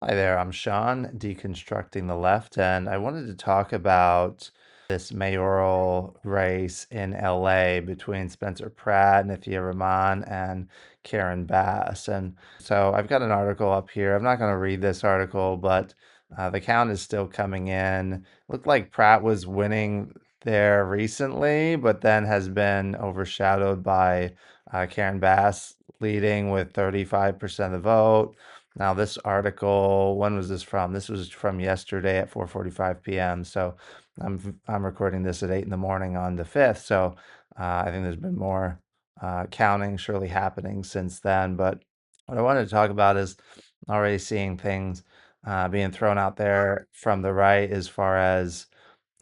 Hi there, I'm Sean, deconstructing the left, and I wanted to talk about this mayoral race in LA between Spencer Pratt, Nithya Raman, and Karen Bass. And so I've got an article up here. I'm not going to read this article, but the count is still coming in. Looked like Pratt was winning there recently, but then has been overshadowed by Karen Bass leading with 35% of the vote. Now, this article, when was this from? This was from yesterday at 4:45 p.m. So I'm recording this at 8 in the morning on the 5th. So I think there's been more counting surely happening since then. But what I wanted to talk about is already seeing things being thrown out there from the right as far as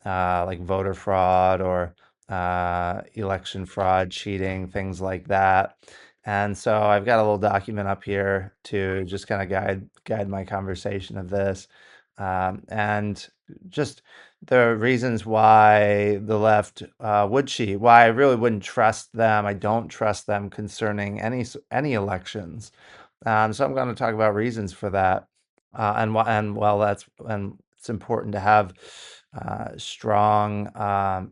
like voter fraud or election fraud, cheating, things like that. And so I've got a little document up here to just kind of guide my conversation of this, and just the reasons why the left would cheat, why I really wouldn't trust them. I don't trust them concerning any elections. So I'm going to talk about reasons for that, and well, and it's important to have strong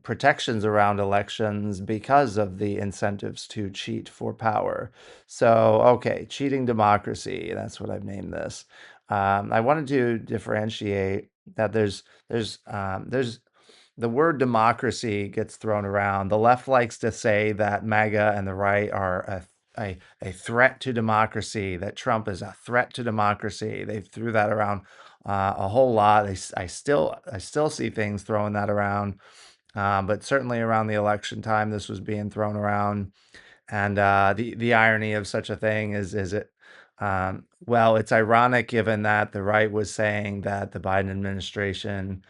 protections around elections because of the incentives to cheat for power. So, okay, cheating democracy. That's what I've named this. I wanted to differentiate that there's the word democracy gets thrown around. The left likes to say that MAGA and the right are a threat to democracy, that Trump is a threat to democracy. They threw that around a whole lot. I still see things throwing that around, but certainly around the election time, this was being thrown around. And the irony of such a thing is it well, it's ironic given that the right was saying that the Biden administration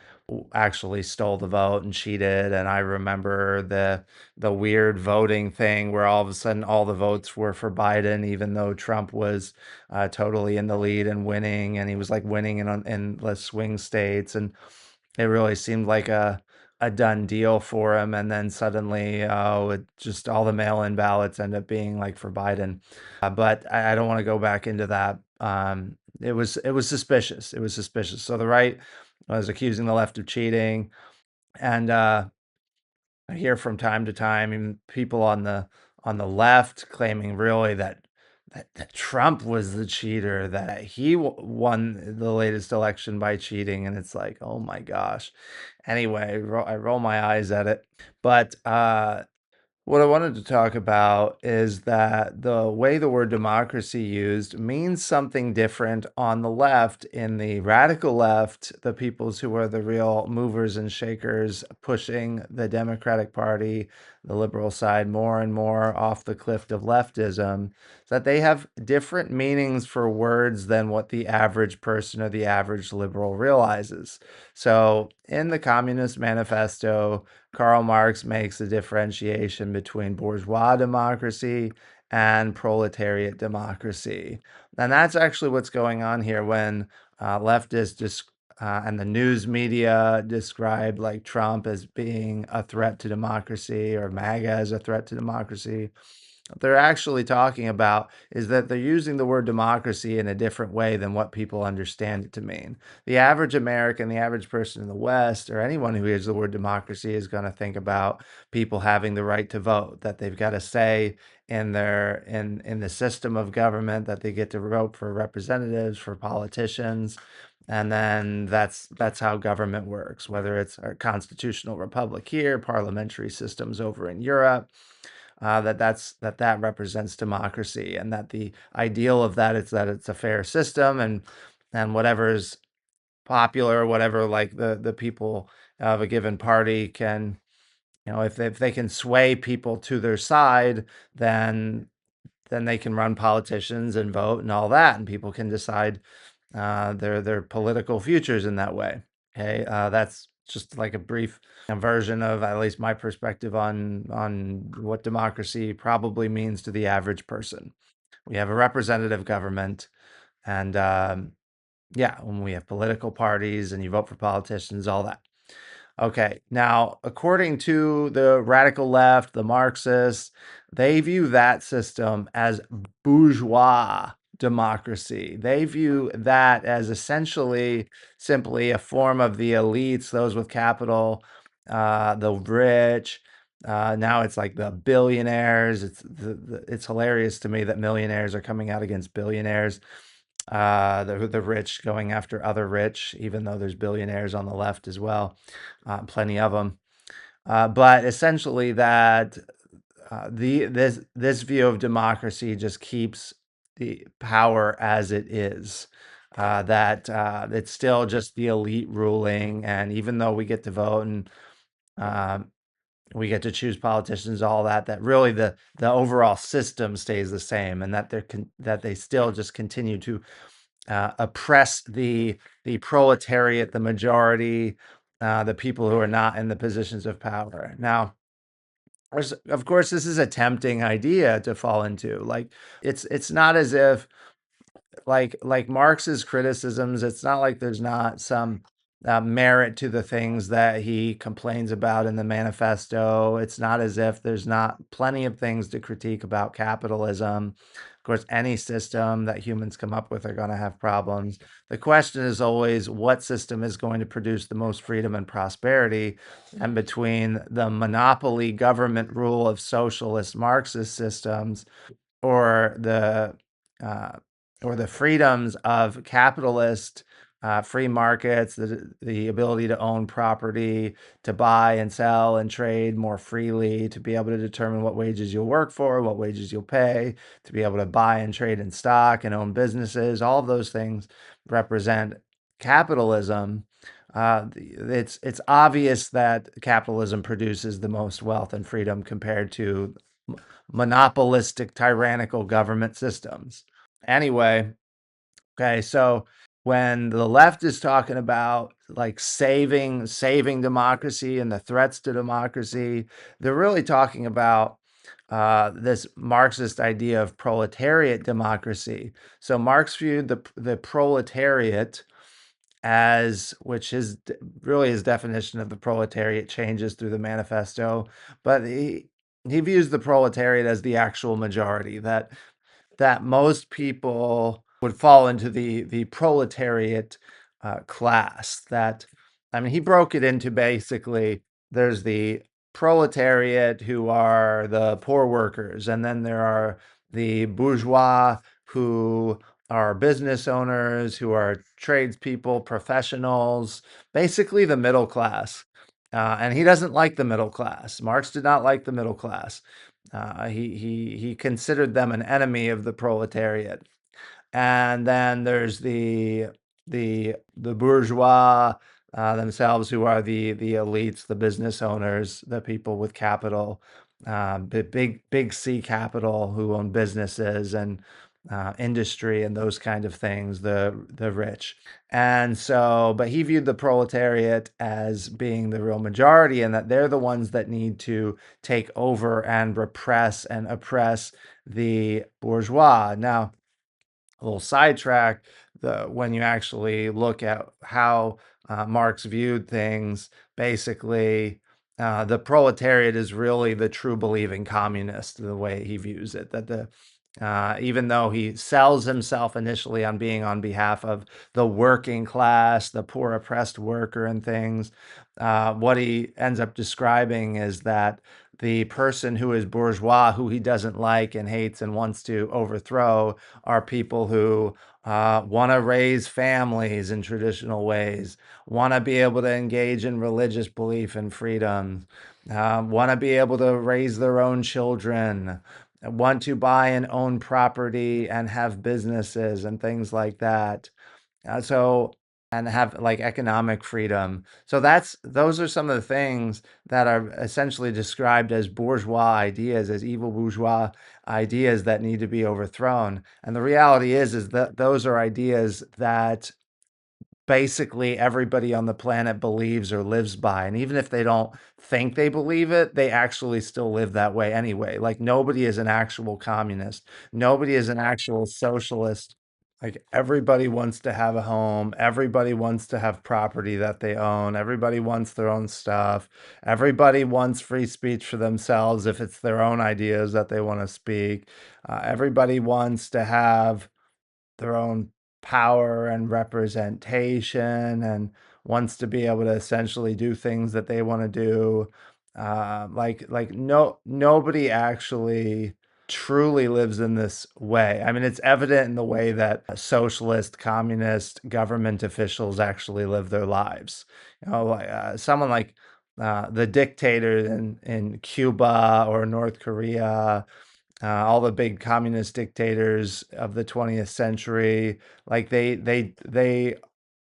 actually stole the vote and cheated. And I remember the weird voting thing where all of a sudden all the votes were for Biden, even though Trump was totally in the lead and winning, and he was like winning in the swing states, and it really seemed like a done deal for him. And then suddenly, oh, it just all the mail-in ballots end up being like for Biden. But I don't want to go back into that. It was suspicious. It was suspicious. So the right was accusing the left of cheating, and I hear from time to time even people on the left claiming really that Trump was the cheater, that he won the latest election by cheating, and it's like, oh my gosh. Anyway, I roll my eyes at it, but what I wanted to talk about is that the way the word democracy used means something different on the left. In the radical left, the peoples who are the real movers and shakers pushing the Democratic Party, the liberal side, more and more off the cliff of leftism, that they have different meanings for words than what the average person or the average liberal realizes. So in the Communist Manifesto, Karl Marx makes a differentiation between bourgeois democracy and proletariat democracy. And that's actually what's going on here when leftists and the news media describe like Trump as being a threat to democracy or MAGA as a threat to democracy. What they're actually talking about is that they're using the word democracy in a different way than what people understand it to mean. The average American, the average person in the West, or anyone who hears the word democracy is going to think about people having the right to vote, that they've got a say in in the system of government, that they get to vote for representatives, for politicians. And then that's how government works, whether it's a constitutional republic here, parliamentary systems over in Europe, that represents democracy, and that the ideal of that is that it's a fair system, and whatever's popular, whatever like the people of a given party can, if they can sway people to their side, then they can run politicians and vote and all that, and people can decide their political futures in that way. Okay, that's just like a brief version of at least my perspective on what democracy probably means to the average person. We have a representative government, and yeah, when we have political parties and you vote for politicians, all that. Okay, now, according to the radical left, the Marxists, they view that system as bourgeois democracy. They view that as essentially simply a form of the elites, those with capital, the rich. Now it's like the billionaires. It's hilarious to me that millionaires are coming out against billionaires. The rich going after other rich, even though there's billionaires on the left as well, plenty of them. But essentially, that this view of democracy just keeps the power as it is. That it's still just the elite ruling, and even though we get to vote and um, we get to choose politicians, all that, that really the overall system stays the same, and that that they still just continue to oppress the proletariat, the majority, the people who are not in the positions of power. Now, of course, this is a tempting idea to fall into. Like, it's not as if like Marx's criticisms, it's not like there's not some merit to the things that he complains about in the manifesto. It's not as if there's not plenty of things to critique about capitalism. Of course, any system that humans come up with are going to have problems. The question is always what system is going to produce the most freedom and prosperity. And between the monopoly government rule of socialist Marxist systems or the uh, or the freedoms of capitalist free markets, the ability to own property, to buy and sell and trade more freely, to be able to determine what wages you'll work for, what wages you'll pay, to be able to buy and trade in stock and own businesses. All of those things represent capitalism. It's obvious that capitalism produces the most wealth and freedom compared to monopolistic, tyrannical government systems. Anyway, okay, so when the left is talking about like saving democracy and the threats to democracy, they're really talking about this Marxist idea of proletariat democracy. So Marx viewed the proletariat as, which is really his definition of the proletariat changes through the manifesto, but he views the proletariat as the actual majority, that most people would fall into the proletariat class. That, I mean, he broke it into basically there's the proletariat who are the poor workers, and then there are the bourgeois who are business owners, who are tradespeople, professionals, basically the middle class. And he doesn't like the middle class. Marx did not like the middle class. He considered them an enemy of the proletariat. And then there's the bourgeois themselves, who are the elites, the business owners, the people with capital, big C capital, who own businesses and industry and those kind of things, the rich. And so, but he viewed the proletariat as being the real majority, and that they're the ones that need to take over and repress and oppress the bourgeois. Now, a little sidetrack, when you actually look at how Marx viewed things, basically the proletariat is really the true believing communist, the way he views it. That the even though he sells himself initially on being on behalf of the working class, the poor oppressed worker and things, what he ends up describing is that the person who is bourgeois, who he doesn't like and hates and wants to overthrow, are people who want to raise families in traditional ways, want to be able to engage in religious belief and freedom, want to be able to raise their own children, want to buy and own property and have businesses and things like that. So, and have like economic freedom. So those are some of the things that are essentially described as bourgeois ideas, as evil bourgeois ideas that need to be overthrown. And the reality is that those are ideas that basically everybody on the planet believes or lives by. And even if they don't think they believe it, they actually still live that way anyway. Like, nobody is an actual communist, nobody is an actual socialist. Like, everybody wants to have a home, everybody wants to have property that they own, everybody wants their own stuff, everybody wants free speech for themselves if it's their own ideas that they want to speak. Everybody wants to have their own power and representation and wants to be able to essentially do things that they want to do. Nobody actually truly lives in this way. I mean, it's evident in the way that socialist, communist government officials actually live their lives. Someone like the dictator in Cuba or North Korea, all the big communist dictators of the 20th century, like they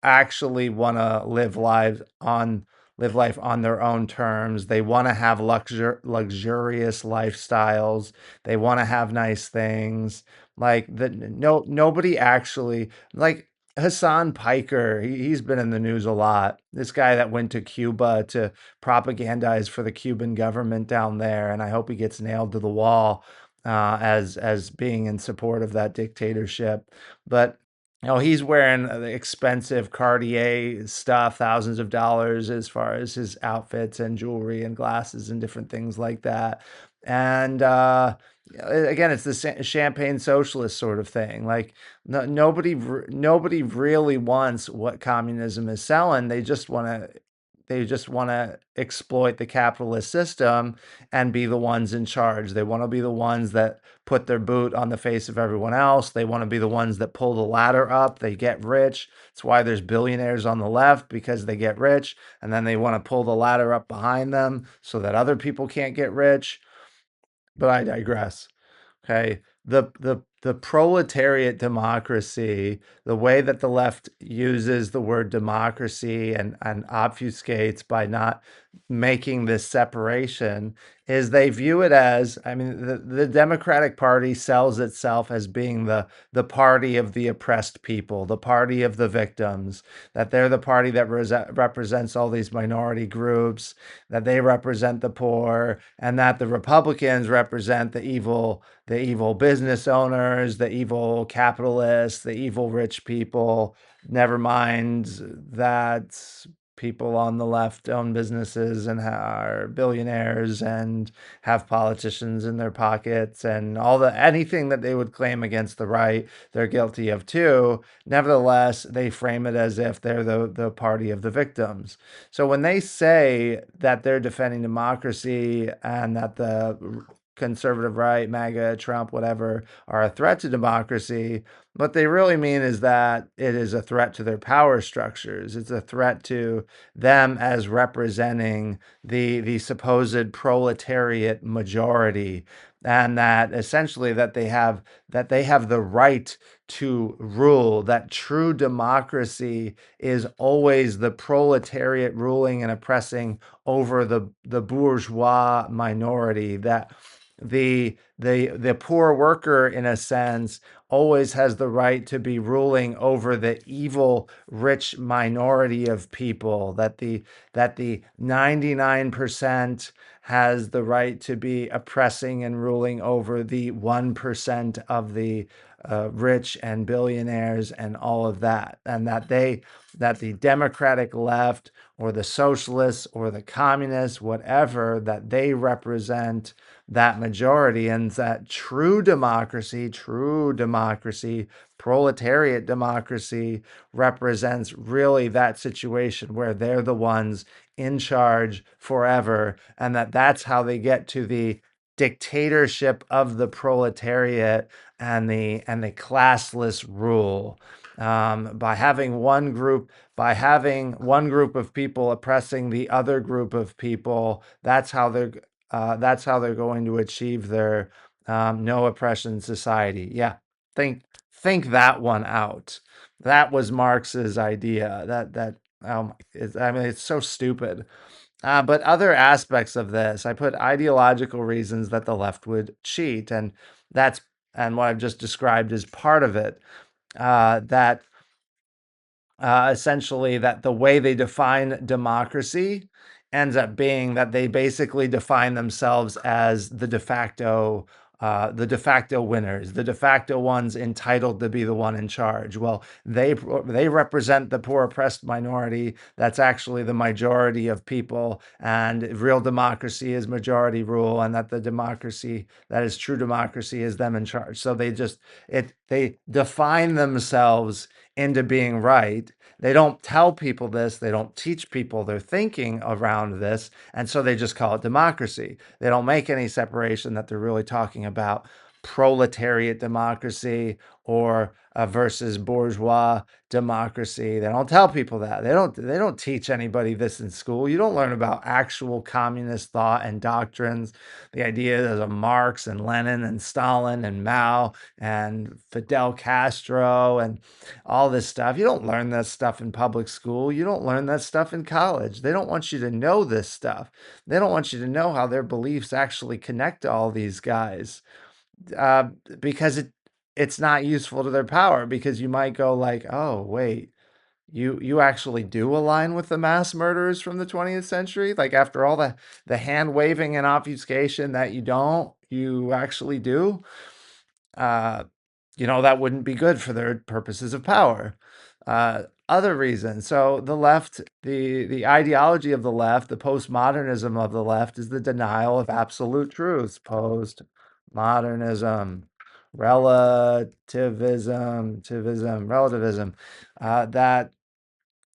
actually want to live life on their own terms. They want to have luxurious lifestyles. They want to have nice things. Like that, no, nobody actually like Hassan Piker. He's been in the news a lot. This guy that went to Cuba to propagandize for the Cuban government down there, and I hope he gets nailed to the wall as being in support of that dictatorship. But he's wearing expensive Cartier stuff, thousands of dollars as far as his outfits and jewelry and glasses and different things like that. And again, it's the champagne socialist sort of thing. Like nobody really wants what communism is selling. They just want to exploit the capitalist system and be the ones in charge. They want to be the ones that put their boot on the face of everyone else. They want to be the ones that pull the ladder up. They get rich. That's why there's billionaires on the left, because they get rich and then they want to pull the ladder up behind them so that other people can't get rich. But I digress. Okay. The proletariat democracy, the way that the left uses the word democracy and obfuscates by not making this separation, is they view it as, I mean, the Democratic Party sells itself as being the party of the oppressed people, the party of the victims, that they're the party that represents all these minority groups, that they represent the poor, and that the Republicans represent the evil business owners, the evil capitalists, the evil rich people. Never mind that people on the left own businesses and are billionaires and have politicians in their pockets, and all the anything that they would claim against the right, they're guilty of too. Nevertheless, they frame it as if they're the party of the victims. So when they say that they're defending democracy and that the conservative right, MAGA, Trump, whatever, are a threat to democracy, what they really mean is that it is a threat to their power structures. It's a threat to them as representing the supposed proletariat majority, and that essentially that they have the right to rule, that true democracy is always the proletariat ruling and oppressing over the bourgeois minority, that the poor worker, in a sense, always has the right to be ruling over the evil rich minority of people, that the 99% has the right to be oppressing and ruling over the 1% of the rich and billionaires and all of that, and that the Democratic left or the socialists or the communists, whatever, that they represent that majority, and that true democracy, proletariat democracy, represents really that situation where they're the ones in charge forever, and that's how they get to the dictatorship of the proletariat and the classless rule, by having one group of people oppressing the other group of people. That's how they're going to achieve their no oppression society. Yeah, think that one out. That was Marx's idea. I mean, it's so stupid. But other aspects of this, I put ideological reasons that the left would cheat, that's and what I've just described is part of it. That essentially that the way they define democracy ends up being that they basically define themselves as the de facto the de facto winners, the de facto ones entitled to be the one in charge. Well, they represent the poor oppressed minority. That's actually the majority of people, and real democracy is majority rule, and that the democracy that is true democracy is them in charge. So they define themselves into being right. They don't tell people this, they don't teach people their thinking around this, and so they just call it democracy. They don't make any separation that they're really talking about proletariat democracy or versus bourgeois democracy. They don't tell people that. They don't teach anybody this in school. You don't learn about actual communist thought and doctrines, the ideas of Marx and Lenin and Stalin and Mao and Fidel Castro and all this stuff. You don't learn that stuff in public school. You don't learn that stuff in college. They don't want you to know this stuff. They don't want you to know how their beliefs actually connect to all these guys, uh, because it's not useful to their power. Because you might go like, oh wait, you actually do align with the mass murderers from the 20th century. Like after all the hand waving and obfuscation that you don't, you actually do. Uh, that wouldn't be good for their purposes of power. Other reasons. So the left, the ideology of the left, the postmodernism of the left is the denial of absolute truths. Postmodernism, relativism. That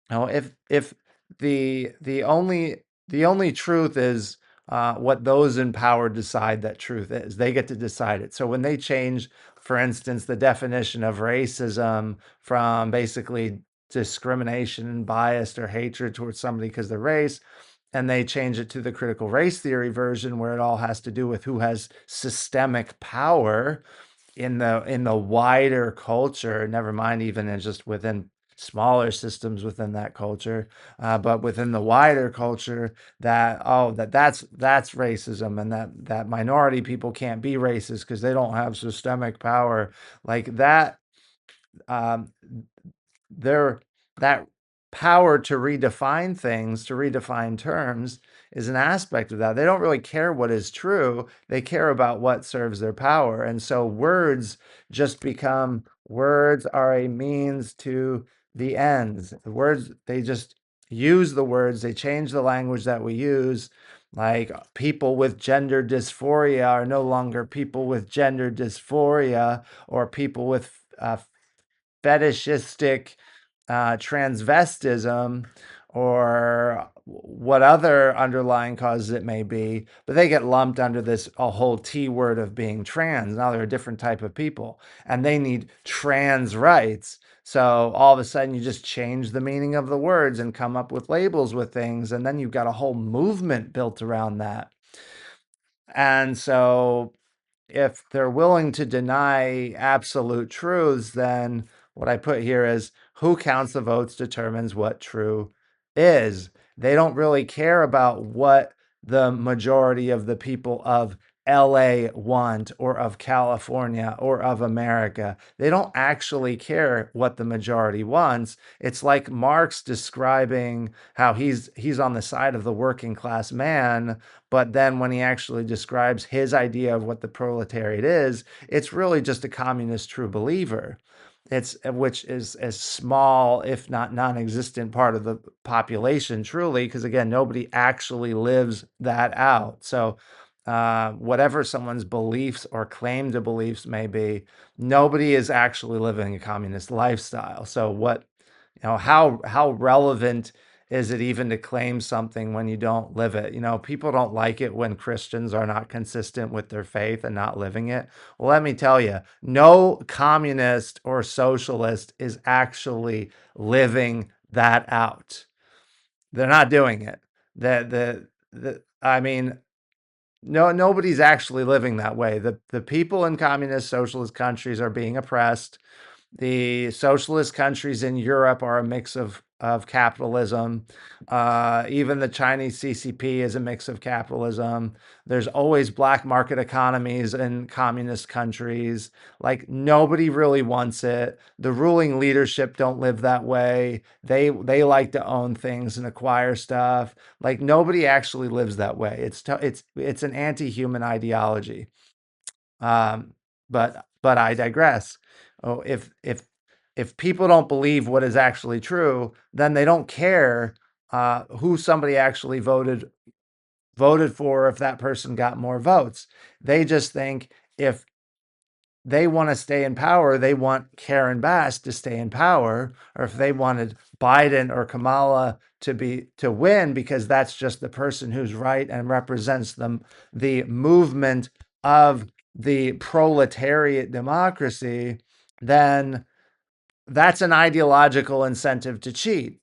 if the only truth is what those in power decide that truth is, they get to decide it. So when they change, for instance, the definition of racism from basically discrimination and bias or hatred towards somebody because they're race, and they change it to the critical race theory version where it all has to do with who has systemic power in the wider culture, never mind even in just within smaller systems within that culture, but within the wider culture, that's racism, and that minority people can't be racist because they don't have systemic power like that. um, their that power to redefine things, to redefine terms, is an aspect of that. They don't really care what is true. They care about what serves their power. And so words are a means to the ends. The words, they just use the words, they change the language that we use. Like people with gender dysphoria are no longer people with gender dysphoria, or people with fetishistic transvestism, or what other underlying causes it may be, but they get lumped under this a whole T word of being trans. Now they're a different type of people and they need trans rights. So all of a sudden you just change the meaning of the words and come up with labels with things, and then you've got a whole movement built around that. And so if they're willing to deny absolute truths, then what I put here is who counts the votes determines what true is. They don't really care about what the majority of the people of LA want, or of California, or of America. They don't actually care what the majority wants. It's like Marx describing how he's on the side of the working class man, but then when he actually describes his idea of what the proletariat is, it's really just a communist true believer. Which is a small, if not non-existent, part of the population, truly, because again, nobody actually lives that out. So, whatever someone's beliefs or claim to beliefs may be, nobody is actually living a communist lifestyle. So, how relevant is it even to claim something when you don't live it? People don't like it when Christians are not consistent with their faith and not living it. Well, let me tell you, no communist or socialist is actually living that out. They're not doing it. I mean, no, nobody's actually living that way. The people in communist socialist countries are being oppressed. The socialist countries in Europe are a mix of capitalism. Even the Chinese CCP is a mix of capitalism. There's always black market economies in communist countries. Like nobody really wants it. The ruling leadership don't live that way. They like to own things and acquire stuff. Like nobody actually lives that way. It's an anti-human ideology. Um, but I digress. Oh, if people don't believe what is actually true, then they don't care who somebody actually voted for if that person got more votes. They just think if they want to stay in power, they want Karen Bass to stay in power, or if they wanted Biden or Kamala to win because that's just the person who's right and represents them, the movement of the proletariat democracy, then that's an ideological incentive to cheat.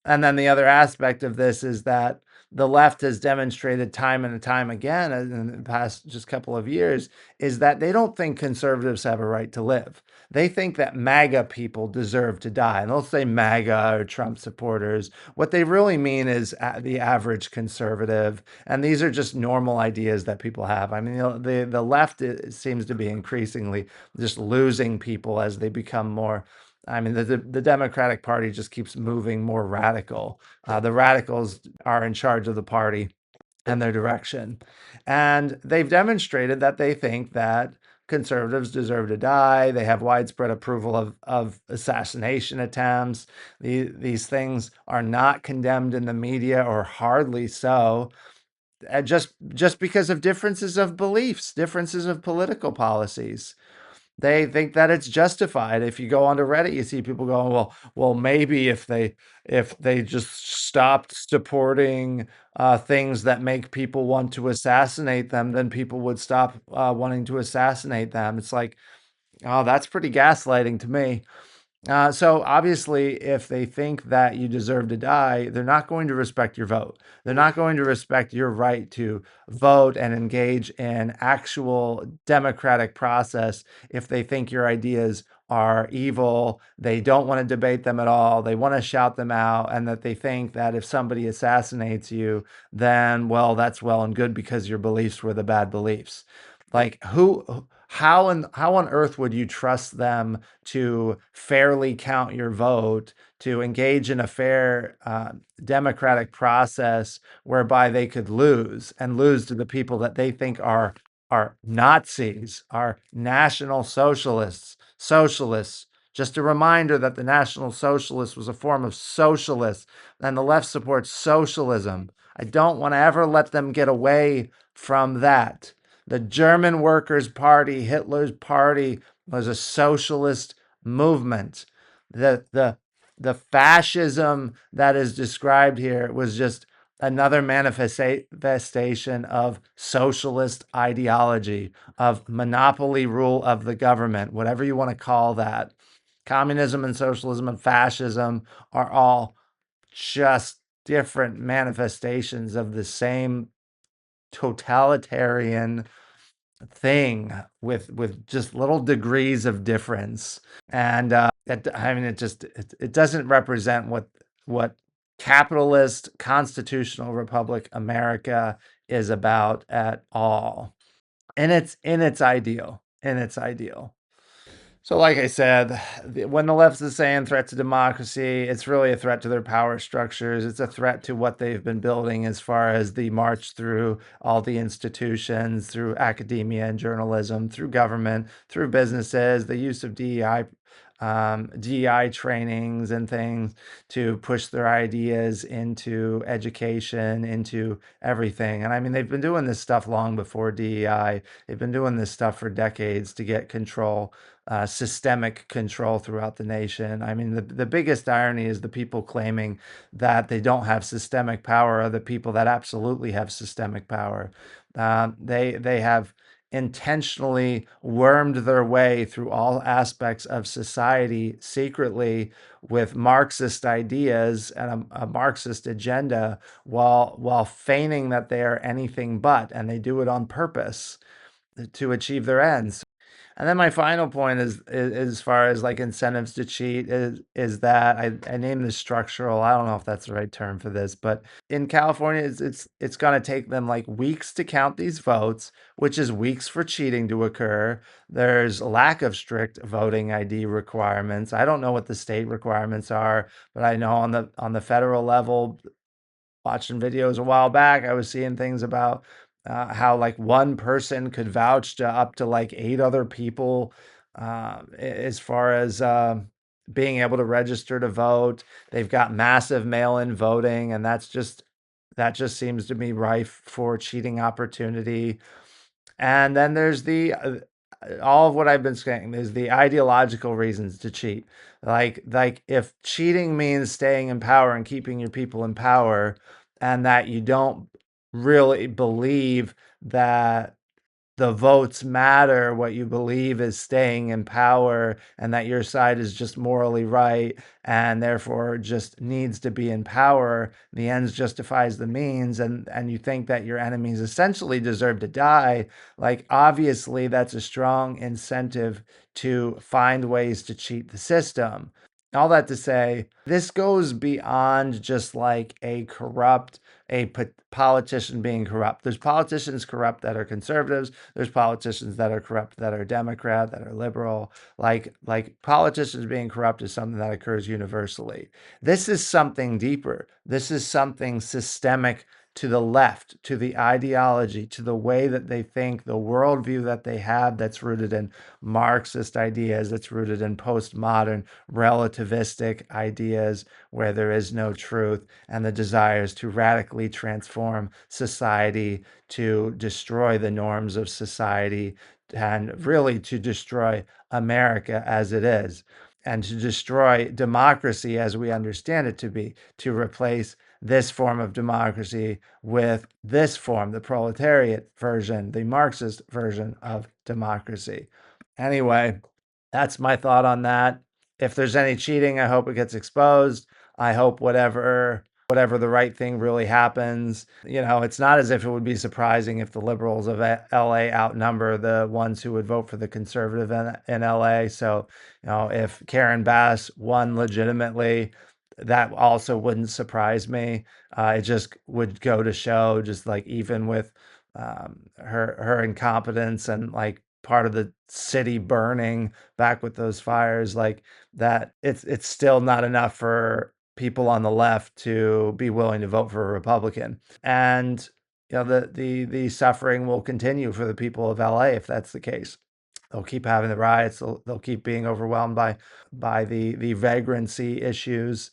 And then the other aspect of this is that the left has demonstrated time and time again in the past just couple of years is that they don't think conservatives have a right to live. They think that MAGA people deserve to die. And they'll say MAGA or Trump supporters. What they really mean is the average conservative. And these are just normal ideas that people have. I mean, the left seems to be increasingly just losing people as they become more. I mean, the Democratic Party just keeps moving more radical. The radicals are in charge of the party and their direction. And they've demonstrated that they think that conservatives deserve to die. They have widespread approval of assassination attempts. These things are not condemned in the media, or hardly so, just because of differences of beliefs, differences of political policies. They think that it's justified. If you go onto Reddit, you see people going, well, maybe if they just stopped supporting things that make people want to assassinate them, then people would stop wanting to assassinate them. It's like, oh, that's pretty gaslighting to me. So obviously, if they think that you deserve to die, they're not going to respect your vote. They're not going to respect your right to vote and engage in actual democratic process if they think your ideas are evil. They don't want to debate them at all. They want to shout them out, and that they think that if somebody assassinates you, then, well, that's well and good because your beliefs were the bad beliefs. Like how on earth would you trust them to fairly count your vote, to engage in a fair democratic process whereby they could lose and lose to the people that they think are Nazis, are National Socialists. Just a reminder that the National Socialist was a form of socialist, and the left supports socialism. I don't want to ever let them get away from that. The German Workers' Party, Hitler's party, was a socialist movement. The fascism that is described here was just another manifestation of socialist ideology, of monopoly rule of the government, whatever you want to call that. Communism and socialism and fascism are all just different manifestations of the same totalitarian thing with just little degrees of difference. And I mean, it doesn't represent what capitalist constitutional republic America is about at all. And it's in its ideal. So, like I said, when the left is saying threat to democracy, it's really a threat to their power structures. It's a threat to what they've been building as far as the march through all the institutions, through academia and journalism, through government, through businesses, the use of DEI trainings and things to push their ideas into education, into everything. And I mean, they've been doing this stuff long before DEI. They've been doing this stuff for decades to get control, systemic control throughout the nation. I mean, the biggest irony is the people claiming that they don't have systemic power are the people that absolutely have systemic power. They have intentionally wormed their way through all aspects of society secretly with Marxist ideas and a Marxist agenda while feigning that they are anything but, and they do it on purpose to achieve their ends. And then my final point is as far as like incentives to cheat is that I named this structural. I don't know if that's the right term for this, but in California, it's going to take them like weeks to count these votes, which is weeks for cheating to occur. There's a lack of strict voting ID requirements. I don't know what the state requirements are, but I know on the federal level, watching videos a while back, I was seeing things about how like one person could vouch to up to like eight other people as far as being able to register to vote. They've got massive mail-in voting, and that just seems to be rife for cheating opportunity. And then there's the all of what I've been saying. There's the ideological reasons to cheat. Like if cheating means staying in power and keeping your people in power, and that you don't really believe that the votes matter. What you believe is staying in power, and that your side is just morally right and therefore just needs to be in power. The ends justifies the means, and you think that your enemies essentially deserve to die. Like obviously that's a strong incentive to find ways to cheat the system. All that to say, this goes beyond just like a politician being corrupt. There's politicians corrupt that are conservatives. There's politicians that are corrupt that are Democrat, that are liberal. Like politicians being corrupt is something that occurs universally. This is something deeper. This is something systemic to the left, to the ideology, to the way that they think, the worldview that they have that's rooted in Marxist ideas, that's rooted in postmodern relativistic ideas where there is no truth, and the desires to radically transform society, to destroy the norms of society, and really to destroy America as it is, and to destroy democracy as we understand it to be, to replace this form of democracy with this form, the proletariat version, the Marxist version of democracy. Anyway, that's my thought on that. If there's any cheating, I hope it gets exposed. I hope whatever the right thing really happens. You know, it's not as if it would be surprising if the liberals of LA outnumber the ones who would vote for the conservative in LA. So, you know, if Karen Bass won legitimately, that also wouldn't surprise me. It just would go to show, just like even with her incompetence and like part of the city burning back with those fires, like that, it's still not enough for people on the left to be willing to vote for a Republican. And you know the suffering will continue for the people of LA if that's the case. They'll keep having the riots. They'll keep being overwhelmed by the vagrancy issues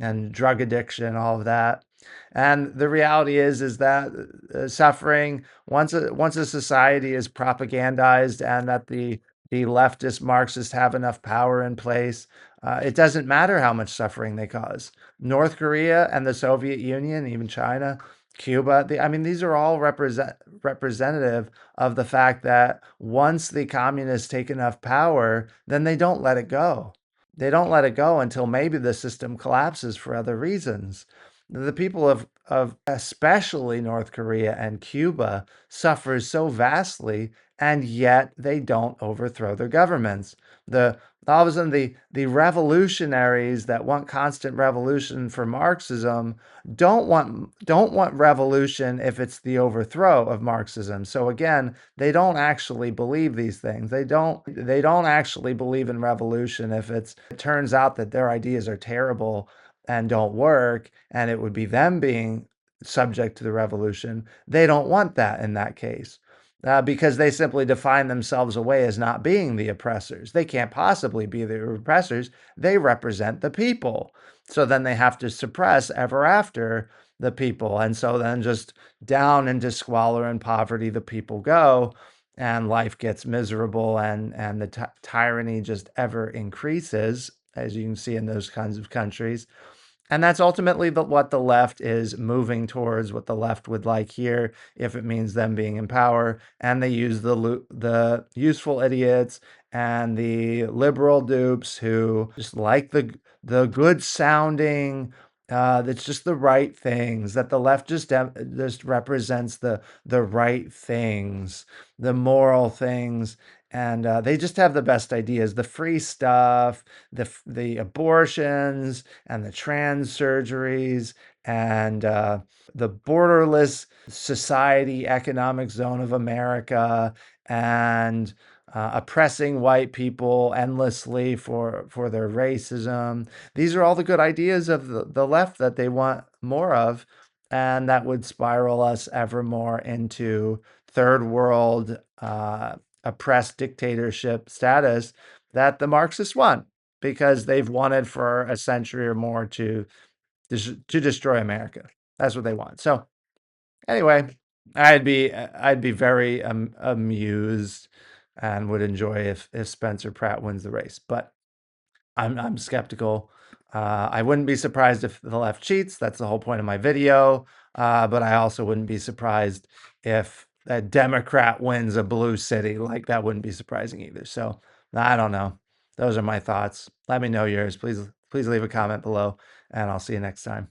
and drug addiction, all of that. And the reality is that suffering once a society is propagandized and that the leftist Marxists have enough power in place, it doesn't matter how much suffering they cause. North Korea and the Soviet Union, even China, Cuba, I mean, these are all representative of the fact that once the communists take enough power, then they don't let it go. They don't let it go until maybe the system collapses for other reasons. The people of especially North Korea and Cuba suffer so vastly, and yet they don't overthrow their governments. The all of a sudden the revolutionaries that want constant revolution for Marxism don't want revolution if it's the overthrow of Marxism. So again, they don't actually believe these things. They don't actually believe in revolution if it turns out that their ideas are terrible and don't work, and it would be them being subject to the revolution. They don't want that in that case. Because they simply define themselves away as not being the oppressors. They can't possibly be the oppressors. They represent the people. So then they have to suppress ever after the people. And so then just down into squalor and poverty the people go, and life gets miserable, and the tyranny just ever increases, as you can see in those kinds of countries. And that's ultimately what the left is moving towards, what the left would like here, if it means them being in power. And they use the useful idiots and the liberal dupes who just like the good sounding, that's just the right things, that the left just represents the right things, the moral things. And they just have the best ideas, the free stuff, the abortions, and the trans surgeries, and the borderless society economic zone of America, and oppressing white people endlessly for their racism. These are all the good ideas of the left that they want more of. and that would spiral us ever more into third world oppressed dictatorship status that the Marxists want because they've wanted for a century or more to destroy America. That's what they want. So anyway, I'd be very amused and would enjoy if Spencer Pratt wins the race, but I'm skeptical. I wouldn't be surprised if the left cheats. That's the whole point of my video. But I also wouldn't be surprised if a Democrat wins a blue city. Like that wouldn't be surprising either. So I don't know. Those are my thoughts. Let me know yours. Please leave a comment below, and I'll see you next time.